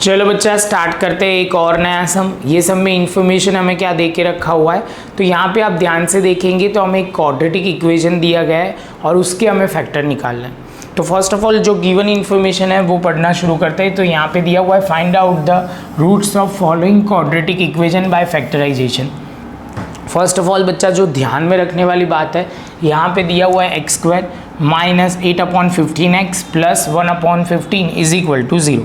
चलो बच्चा स्टार्ट करते हैं एक और नया सम। ये सम में इंफॉर्मेशन हमें क्या दे के रखा हुआ है, तो यहाँ पे आप ध्यान से देखेंगे तो हमें एक क्वाड्रेटिक इक्वेशन दिया गया है और उसके हमें फैक्टर निकालना है। तो फर्स्ट ऑफ ऑल जो गिवन इन्फॉर्मेशन है वो पढ़ना शुरू करते हैं। तो यहाँ पे दिया हुआ है find out the roots of following quadratic equation by factorisation. First of all बच्चा जो ध्यान में रखने वाली बात है, यहाँ पे दिया हुआ है x square minus 8/15x plus 1/15 is equal to 0।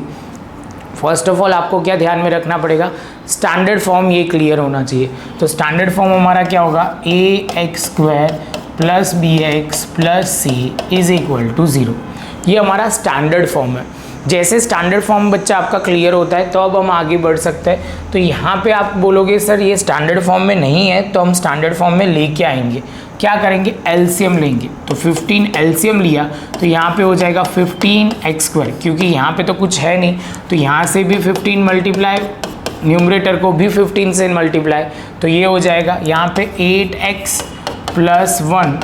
First of all आपको क्या ध्यान में रखना पड़ेगा, स्टैंडर्ड फॉर्म ये क्लियर होना चाहिए। तो स्टैंडर्ड फॉर्म हमारा क्या होगा, ax square plus bx plus c is equal to 0। ये हमारा स्टैंडर्ड फॉर्म है। जैसे स्टैंडर्ड फॉर्म बच्चा आपका क्लियर होता है तो अब हम आगे बढ़ सकते हैं। तो यहाँ पे आप बोलोगे सर ये स्टैंडर्ड फॉर्म में नहीं है, तो हम स्टैंडर्ड फॉर्म में लेके आएंगे। क्या करेंगे, एलसीएम लेंगे। तो 15 एलसीएम लिया तो यहाँ पे हो जाएगा 15x स्क्वायर, क्योंकि यहाँ पे तो कुछ है नहीं, तो यहाँ से भी 15 मल्टीप्लाई, न्यूमरेटर को भी 15 से मल्टीप्लाई, तो ये हो जाएगा यहाँ पे 8x plus 1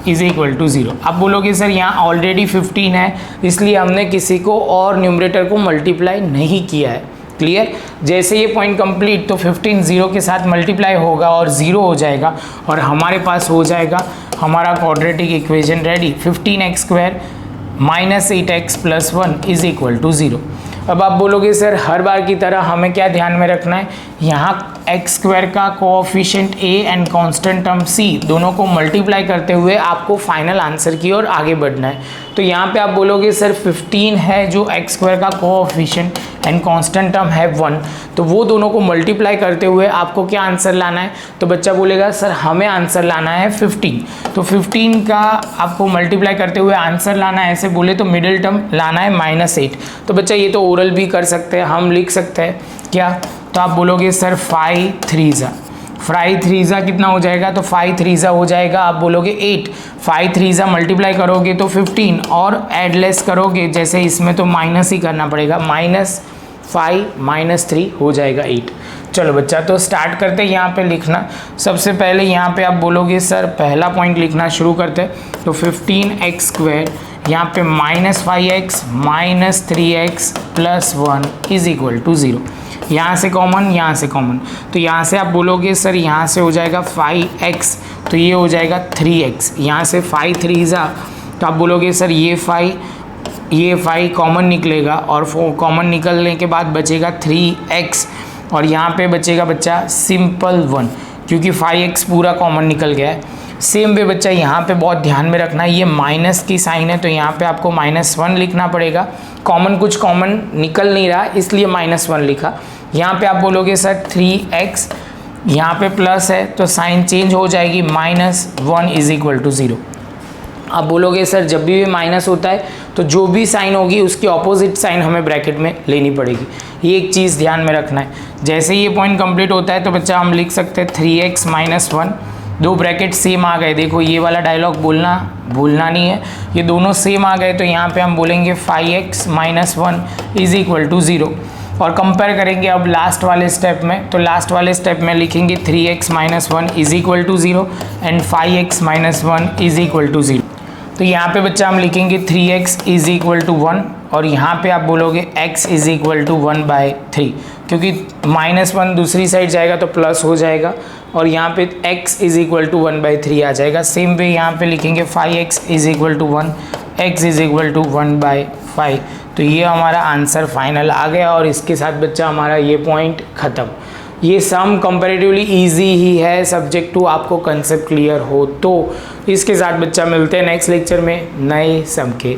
is equal to 0। अब बोलोगे सर यहाँ ऑलरेडी 15 है इसलिए हमने किसी को और न्यूमरेटर को मल्टीप्लाई नहीं किया है। क्लियर, जैसे ये पॉइंट कंप्लीट तो 15 0 के साथ मल्टीप्लाई होगा और 0 हो जाएगा और हमारे पास हो जाएगा हमारा quadratic equation ready. 15x square minus 8x plus 1 is equal to 0। अब आप बोलोगे सर हर बार की तरह हमें क्या ध्यान में रखना है, यहाँ एक्स स्क्वायर का coefficient a and constant term c दोनों को मल्टीप्लाई करते हुए आपको फाइनल आंसर की ओर आगे बढ़ना है। तो यहाँ पे आप बोलोगे सर 15 है जो एक्स स्क्वायर का कोएफिशिएंट एंड कांस्टेंट टर्म है 1, तो वो दोनों को मल्टीप्लाई करते हुए आपको क्या आंसर लाना है। तो बच्चा बोलेगा सर हमें आंसर लाना है 15, तो 15 का आपको मल्टीप्लाई करते हुए आंसर लाना है। ऐसे बोले तो मिडिल टर्म लाना है -8। तो बच्चा ये तो ओरल भी कर सकते हैं, हम लिख सकते हैं क्या, तो आप बोलोगे सर 5 3 ज़ा कितना हो जाएगा, तो 5 3 ज़ा हो जाएगा, आप बोलोगे 8। 5 3 ज़ा मल्टीप्लाई करोगे तो 15 और एडलेस करोगे जैसे इसमें तो माइनस ही करना पड़ेगा, -5 -3 हो जाएगा 8। चलो बच्चा तो स्टार्ट करते हैं यहाँ पे लिखना। सबसे पहले यहाँ पे आप बोलोगे सर पहला पॉइंट लिखना शुरू करते हैं। तो 15x स्क्वायर यहाँ पे -5x minus 3x plus 1 is equal to 0। यहाँ से कॉमन, यहाँ से कॉमन, तो यहाँ से आप बोलोगे सर यहाँ से हो जाएगा 5x, तो ये हो जाएगा 3x। यहाँ से 5 3 ज़ा तो आप बोलोगे सर ये 5 कॉमन निकलेगा और कॉमन निकलने के बाद बचेगा 3x और यहाँ पे बचेगा बच्चा सिंपल 1, क्योंकि 5x पूरा कॉमन निकल गया है। सेम वे बच्चा यहाँ पे बहुत ध्यान में रखना है, ये माइनस की साइन है तो यहाँ पे आपको -1 लिखना पड़ेगा। कुछ कॉमन निकल नहीं रहा इसलिए -1 लिखा। यहाँ पे आप बोलोगे सर 3x, यहाँ पे प्लस है तो साइन चेंज हो जाएगी, -1 इज इक्वल टू 0। आप बोलोगे सर जब भी माइनस होता है तो जो भी साइन होगी उसकी ऑपोजिट साइन हमें ब्रैकेट में लेनी पड़ेगी, ये एक चीज़ ध्यान में रखना है। जैसे ये पॉइंट कंप्लीट होता है तो बच्चा हम लिख सकते हैं 3x - 1, दो ब्रैकेट सेम आ गए। देखो ये वाला डायलॉग भूलना नहीं है, ये दोनों सेम आ गए तो यहाँ पे हम बोलेंगे 5x - 1 इज इक्वल टू 0। और कंपेयर करेंगे अब लास्ट वाले स्टेप में, तो लास्ट वाले स्टेप में लिखेंगे 3x - 1 is equal to 0 and 5x - 1 is equal to 0। तो यहाँ पे बच्चा हम लिखेंगे 3x इज इक्वल टू 1 और यहाँ पे आप बोलोगे x इज इक्वल टू 1/3, क्योंकि -1 दूसरी साइड जाएगा तो प्लस हो जाएगा और यहाँ पे x इज इक्वल टू 1/3 आ जाएगा। सेम वे यहाँ पे लिखेंगे 5x is equal to 1, x is equal to 1/5। तो ये हमारा आंसर फाइनल आ गया और इसके साथ बच्चा हमारा ये पॉइंट ख़त्म। ये सम कंपैरेटिवली इजी ही है, सब्जेक्ट टू आपको कंसेप्ट क्लियर हो तो। इसके साथ बच्चा मिलते हैं नेक्स्ट लेक्चर में नए सम के।